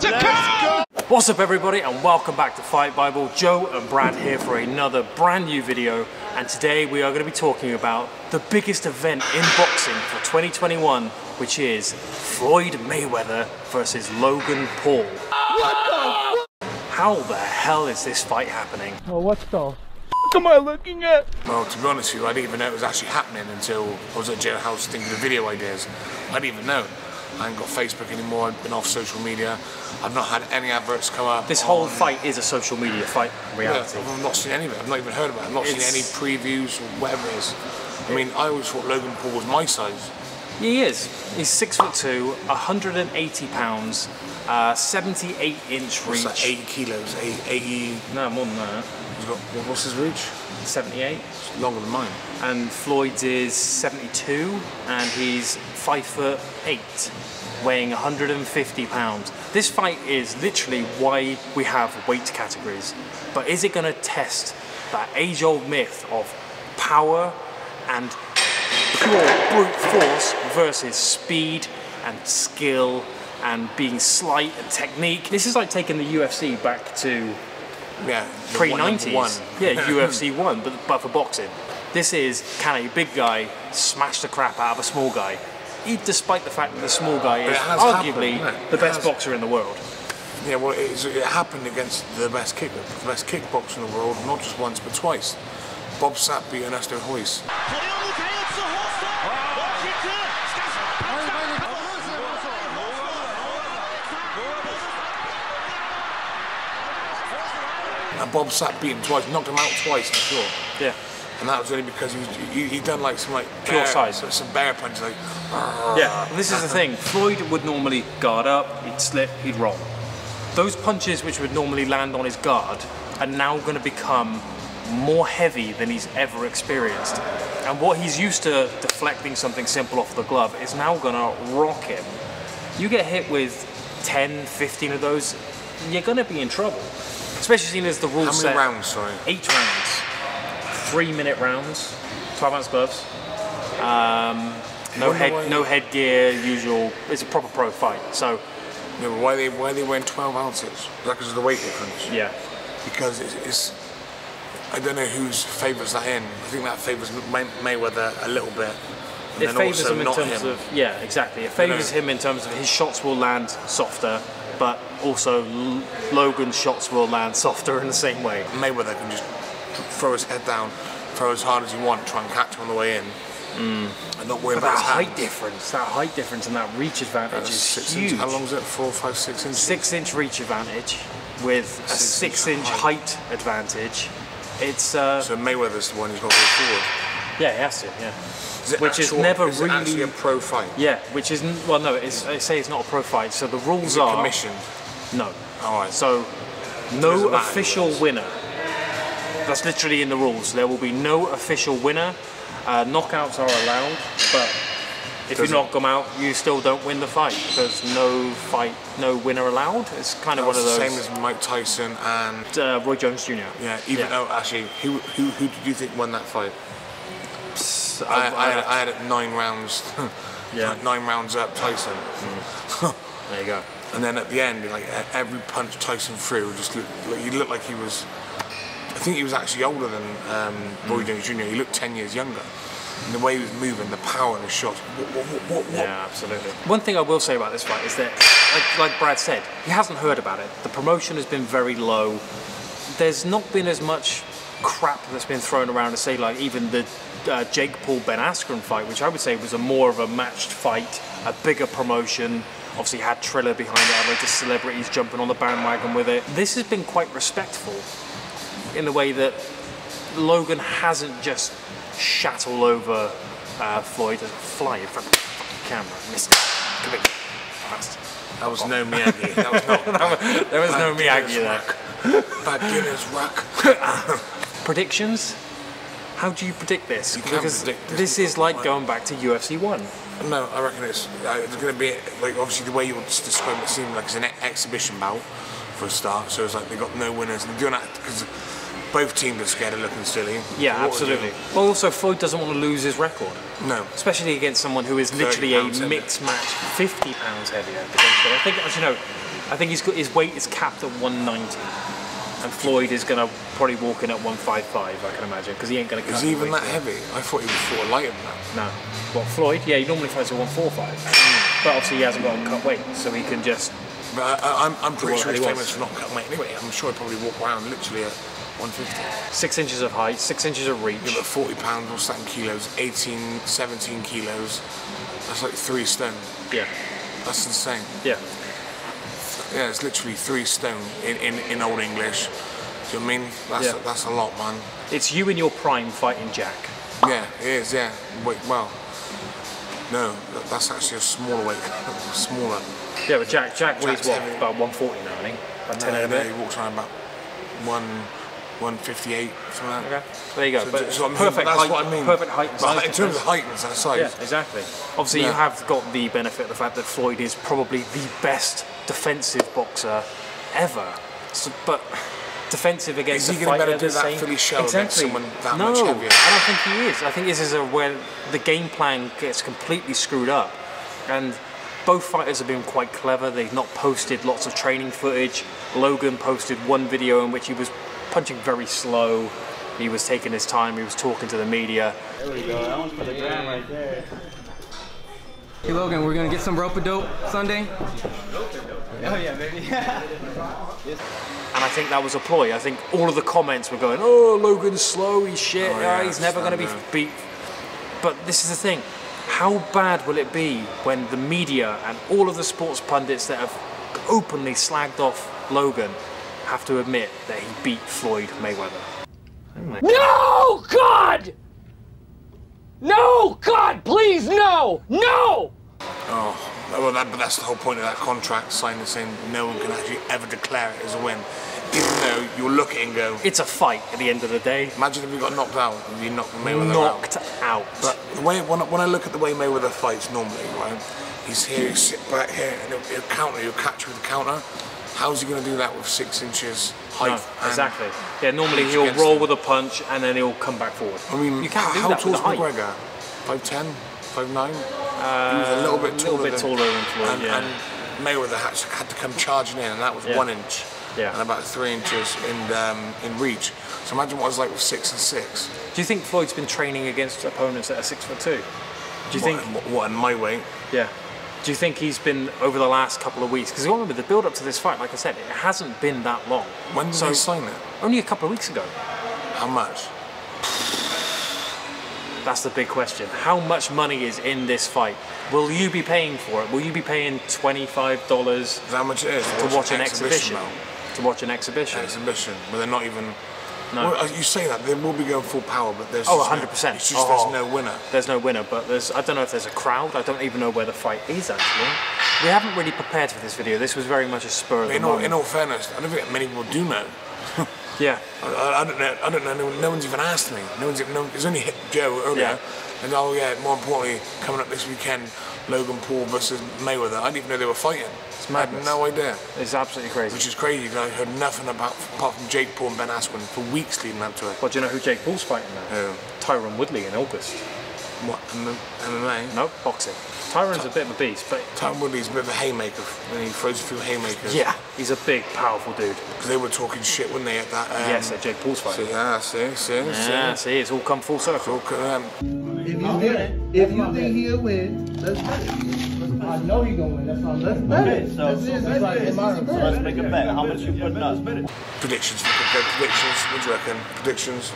to come! What's up everybody and welcome back to Fight Bible. Joe and Brad here for another brand new video, and today we are going to be talking about the biggest event in boxing for 2021, which is Floyd Mayweather versus Logan Paul. What the? How the hell is this fight happening? Oh, what the f am I looking at? Well, to be honest with you, I didn't even know it was actually happening until I was at jailhouse thinking of video ideas. I didn't even know. I ain't got Facebook anymore, I've been off social media. I've not had any adverts come up. This whole fight is a social media fight in reality. Yeah, I've not seen any of it, I've not even heard about it. I've not seen any previews or whatever it is. I mean, I always thought Logan Paul was my size. He is. He's 6'2", 180 pounds, 78-inch reach. What's that, 80 kilos, 80... No, more than that. He's got, what's his reach? 78. It's longer than mine. And Floyd's is 72, and he's 5'8", weighing 150 pounds. This fight is literally why we have weight categories. But is it going to test that age-old myth of power and pure brute force versus speed and skill and being slight and technique? This is like taking the UFC back to pre-90s. Yeah, UFC 1, but for boxing. This is, can a big guy smash the crap out of a small guy? Despite the fact that the small guy is arguably the best boxer in the world. Yeah, well, it happened against the best kickboxer in the world, not just once but twice. Bob Sapp beat Ernesto Hoyce. And Bob Sapp beat him twice, knocked him out twice, I'm sure. Yeah. And that was only because he done like some pure size, some bear punches, like. Yeah, this is the thing. Floyd would normally guard up, he'd slip, he'd roll. Those punches which would normally land on his guard are now going to become more heavy than he's ever experienced. And what he's used to deflecting something simple off the glove is now going to rock him. You get hit with 10, 15 of those, you're going to be in trouble. Especially seeing as the rules set. How many rounds, sorry? 8 rounds. 3-minute rounds, 12-ounce gloves. No headgear, usual. It's a proper pro fight. So, yeah, but why are they wearing 12 ounces? Is that because of the weight difference? Yeah. Because it's I don't know whose favours that in. I think that favours Mayweather a little bit. It favours him in terms of, yeah, exactly. It favours him in terms of his shots will land softer, but also Logan's shots will land softer in the same way. Mayweather can just throw his head down, throw as hard as you want, try and catch him on the way in, and not worry about his height difference. That height difference and that reach advantage is huge. How long is it? 4, 5, 6 inches? 6-inch reach advantage with a 6-inch height advantage. It's so Mayweather's the one who's got to go forward. Yeah, he has to. Yeah. Which is never really actually a pro fight. Yeah, which is well, no. I say it's not a pro fight. So the rules are commissioned. No. All right. So no official winner. That's literally in the rules. There will be no official winner. Knockouts are allowed, but if you knock them out, you still don't win the fight because no winner allowed. It's kind of one of those. Same as Mike Tyson and Roy Jones Jr. Yeah. Even though actually, who did you think won that fight? I had it 9 rounds. Yeah. Like 9 rounds up, Tyson. There you go. And then at the end, like every punch Tyson threw, just he looked like he was. I think he was actually older than Roy Jones Jr. He looked 10 years younger. And the way he was moving, the power in his shots. What? Yeah, absolutely. One thing I will say about this fight is that, like Brad said, he hasn't heard about it. The promotion has been very low. There's not been as much crap that's been thrown around to say, like even the Jake Paul-Ben Askren fight, which I would say was more of a matched fight, a bigger promotion. Obviously had Triller behind it, had loads of celebrities jumping on the bandwagon with it. This has been quite respectful in the way that Logan hasn't just shat all over Floyd and fly in front of the camera. Missed it. Come in. Fast. That was no Miyagi. That was not. There was no Miyagi there. Bad Guinness Rock. Predictions? How do you predict this? You can't predict this is like going back to UFC 1. No, I reckon it's going to be like obviously the way you describe it seemed like it's an exhibition bout for a start. So it's like they got no winners and they're doing that because both teams are scared of looking silly. Yeah, absolutely. Well, also Floyd doesn't want to lose his record. No. Especially against someone who is literally a mixed match 50 pounds heavier potentially. I think, as you know, I think his weight is capped at 190. And Floyd is going to probably walk in at 155, I can imagine, because he ain't going to cut. Is he even that heavy? I thought he was sort of lighter than that. No. What, Floyd? Yeah, he normally fights at 145. But obviously he hasn't got to cut weight, so he can just... But I'm pretty sure he's famous for not cutting weight anyway. I'm sure he'd probably walk around literally at 150. 6 inches of height, 6 inches of reach. Yeah, but 40 pounds or something kilos, 18, 17 kilos. That's like 3 stone. Yeah. That's insane. Yeah. Yeah, it's literally 3 stone in Old English. Do you know what I mean? That's a lot, man. It's you in your prime fighting Jack. Yeah, it is, yeah. Wait, well, no, that's actually a smaller weight. Smaller. Yeah, but Jack weighs what? Heavy. About 140 now, I think. About 10 no, a bit. he walks around about 158, something like that. Okay, there you go. So, but so I mean, perfect that's height, what I mean. perfect height and size. But in terms of height and size. Yeah, exactly. Obviously, you have got the benefit of the fact that Floyd is probably the best defensive boxer ever. So, but defensive against is he a going to fighter better do that Philly show against someone that much heavier? I don't think he is. I think this is where the game plan gets completely screwed up. And both fighters have been quite clever. They've not posted lots of training footage. Logan posted one video in which he was punching very slow. He was taking his time. He was talking to the media. There we go. That one's for the gram right there. Hey Logan, we're gonna get some rope-a-dope Sunday? Oh yeah, baby. And I think that was a ploy. I think all of the comments were going, oh, Logan's slow, he's shit, he's never going to be beat. But this is the thing. How bad will it be when the media and all of the sports pundits that have openly slagged off Logan have to admit that he beat Floyd Mayweather? No, God! No, God, please, no! No! Oh, well, but that's the whole point of that contract, signing saying no one can actually ever declare it as a win. Even though you'll look at it and go... It's a fight at the end of the day. Imagine if he got knocked out, if you knocked Mayweather knocked out. But the way, when I look at the way Mayweather fights normally, right, he's here, he'll sit back here, and he'll counter, he'll catch you with a counter. How's he going to do that with 6 inches height? No, exactly. Yeah, normally he'll roll with a punch and then he'll come back forward. I mean, you can't do how that tall's with the height. McGregor? 5'10", 5'9"? He was a little bit taller than Floyd, yeah. And Mayweather had to come charging in, and that was 1 inch. Yeah. And about 3 inches in reach. So imagine what it was like with 6 and 6. Do you think Floyd's been training against opponents that are 6'2"? Do you think? What, in my weight? Yeah. Do you think he's been over the last couple of weeks? Because remember, the build-up to this fight, like I said, it hasn't been that long. When did they sign it? Only a couple of weeks ago. How much? That's the big question. How much money is in this fight? Will you be paying for it? Will you be paying $25? Is that how much it is to watch an exhibition? To watch an exhibition. Exhibition, but they're not even. No. Well, you say that they will be going full power, but there's 100%. It's just there's no winner. There's no winner, but I don't know if there's a crowd. I don't even know where the fight is actually. We haven't really prepared for this video. This was very much a spur of the moment. In all fairness, I don't think many people do know. Yeah. I don't know. No one's even asked me. It's only hit Joe earlier. Yeah. And oh yeah, more importantly, coming up this weekend, Logan Paul versus Mayweather. I didn't even know they were fighting. It's I had madness. no idea. It's absolutely crazy. Which is crazy because I heard nothing apart from Jake Paul and Ben Askren for weeks leading up to it. Well, do you know who Jake Paul's fighting now? Who? Tyron Woodley in August. What, MMA? No, boxing. Tyron's a bit of a beast, but... Tyron Woodley's a bit of a haymaker, and he throws a few haymakers. Yeah, he's a big, powerful dude. Because they were talking shit, weren't they, at that... yes, at Jake Paul's fight. See, it's all come full circle. If you think he'll win, let's bet it. I know he's gonna win. That's why let's bet it. So let's make a bet. How much you putting up? Predictions. What do you reckon? Predictions.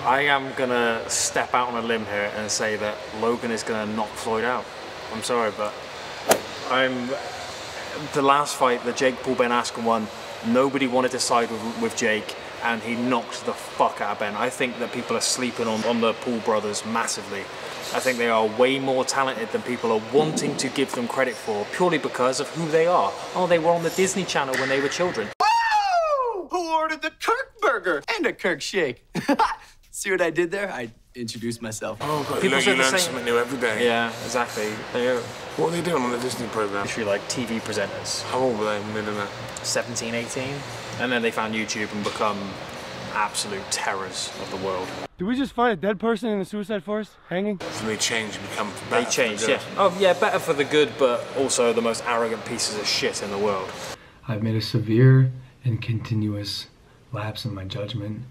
I am gonna step out on a limb here and say that Logan is gonna knock Floyd out. I'm sorry, but the last fight, the Jake Paul Ben Askren one, nobody wanted to side with Jake, and he knocked the fuck out of Ben. I think that people are sleeping on the Paul brothers massively. I think they are way more talented than people are wanting to give them credit for, purely because of who they are. Oh, they were on the Disney Channel when they were children. Woo! Who ordered the Kirk burger and a Kirk shake? See what I did there? I introduced myself. Oh, God. People You learn something new every day. Yeah, exactly. What are they doing on the Disney program? Literally like TV presenters. How old were they when they did that? 17, 18. And then they found YouTube and become absolute terrors of the world. Did we just find a dead person in the suicide forest hanging? So they change and become better. They change, yeah. Oh yeah, better for the good, but also the most arrogant pieces of shit in the world. I've made a severe and continuous lapse in my judgment.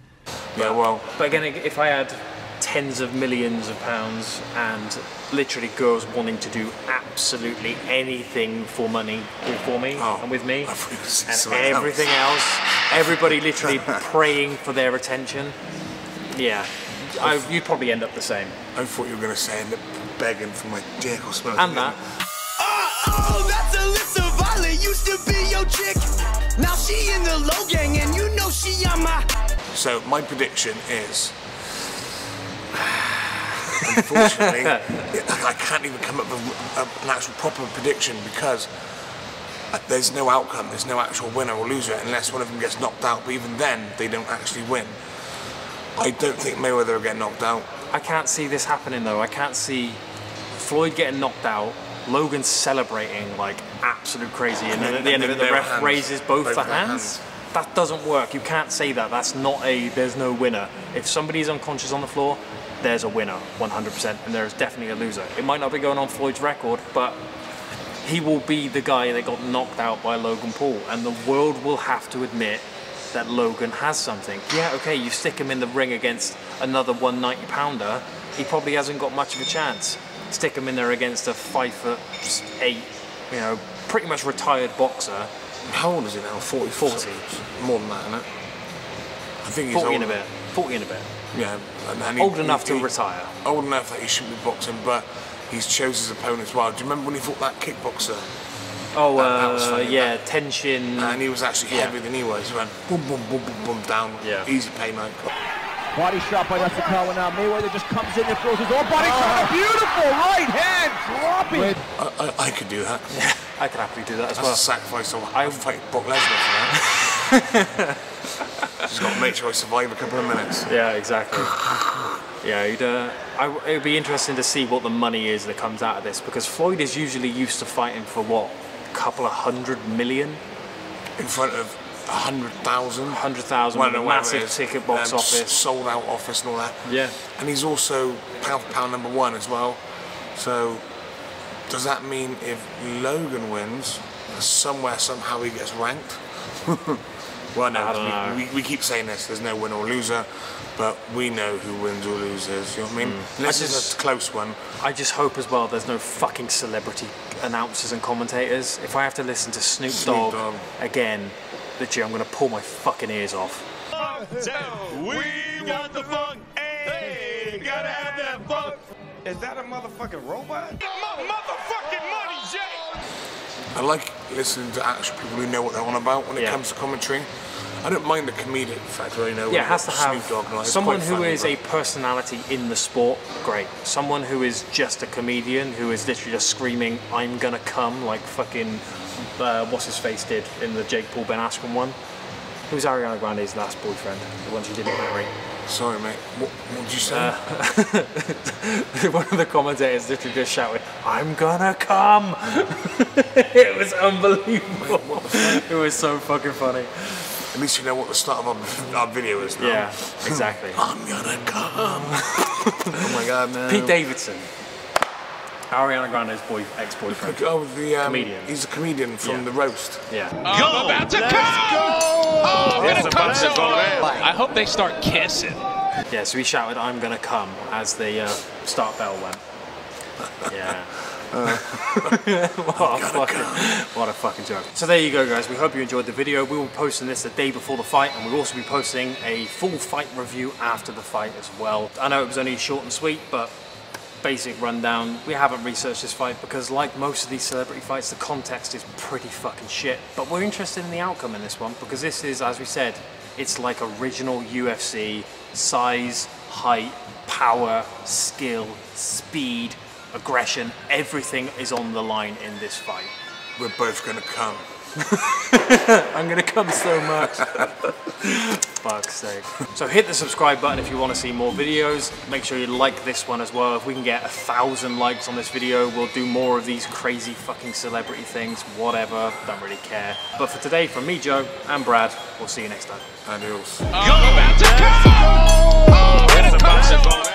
Yeah, well. But again, if I had tens of millions of pounds and literally girls wanting to do absolutely anything for money for me and with me, and everything else, everybody literally praying for their attention, yeah, you'd probably end up the same. I thought you were going to say end up begging for my dick or something. And that. Oh, that's Alyssa Violet, used to be your chick. Now she in the Logan and you know she on my... So my prediction is, unfortunately, I can't even come up with an actual proper prediction because there's no outcome, there's no actual winner or loser unless one of them gets knocked out, but even then they don't actually win. I don't think Mayweather will get knocked out. I can't see this happening though. I can't see Floyd getting knocked out, Logan celebrating like absolute crazy, and then at the end of it the ref raises both the hands. That doesn't work. You can't say that. That's not there's no winner. If somebody's unconscious on the floor, there's a winner, 100%, and there's definitely a loser. It might not be going on Floyd's record, but he will be the guy that got knocked out by Logan Paul, and the world will have to admit that Logan has something. Yeah, okay, you stick him in the ring against another 190-pounder, he probably hasn't got much of a chance. Stick him in there against a 5'8", you know, pretty much retired boxer. How old is he now? 40? More than that, isn't it? I think he's 40 older. and a bit. 40 and a bit. Yeah. And old enough to retire. Old enough that he shouldn't be boxing, but he's chose his opponents well. Do you remember when he fought that kickboxer? Oh, that was funny, yeah, tension. And he was actually heavier than he was. He went boom, boom, boom, boom, boom, down. Yeah. Easy pay night. Body shot by Nasukawa now. Mayweather just comes in and throws his own body shot. A beautiful right hand dropping. I could do that. Yeah, I could happily do that as well. That's a sacrifice. I would fight Brock Lesnar for that. Just got to make sure I survive a couple of minutes. Yeah, exactly. Yeah, it'd be interesting to see what the money is that comes out of this, because Floyd is usually used to fighting for what, a couple of 100 million? In front of 100,000. 100,000 with a massive ticket box office. Sold out office and all that. Yeah. And he's also pound for pound #1 as well. So does that mean if Logan wins, somehow he gets ranked? Well, no, I don't know. We keep saying this, there's no winner or loser, but we know who wins or loses, you know what I mean? Unless it's a close one. I just hope as well there's no fucking celebrity announcers and commentators. If I have to listen to Snoop Dogg again, literally I'm going to pull my fucking ears off. We got the funk, hey, gotta have that funk. Is that a motherfucking robot? Motherfucking money, Jay! I like listening to actual people who know what they're on about when it comes to commentary. I don't mind the comedic factor, you know. Yeah, it has to have someone who is a personality in the sport, great. Someone who is just a comedian, who is literally just screaming, I'm gonna come, like fucking, what's his face did in the Jake Paul Ben Askren one. Who's Ariana Grande's last boyfriend, the one she didn't marry? Sorry, mate. What did you say? One of the commentators literally just shouted, I'm gonna come! It was unbelievable. It was so fucking funny. At least you know what the start of our video is now. Yeah, exactly. I'm gonna come. Oh my god, man. Pete Davidson. Ariana Grande's ex-boyfriend. Oh, the comedian. He's a comedian from The Roast. Yeah. I'm about to come! Oh, I'm gonna come so hard. I hope they start kissing. Yeah, so he shouted, I'm gonna come, as the start bell went. Yeah. What a fucking joke. So there you go, guys. We hope you enjoyed the video. We will be posting this the day before the fight, and we'll also be posting a full fight review after the fight as well. I know it was only short and sweet, but basic rundown. We haven't researched this fight because, like most of these celebrity fights, the context is pretty fucking shit. But we're interested in the outcome in this one because this is, as we said, it's like original UFC. Size, height, power, skill, speed, aggression, everything is on the line in this fight. We're both gonna come. I'm gonna come so much. Fuck's sake. So hit the subscribe button if you want to see more videos. Make sure you like this one as well. If we can get 1,000 likes on this video, we'll do more of these crazy fucking celebrity things. Whatever, don't really care. But for today, from me, Joe, and Brad, we'll see you next time. Adios. You're about to go!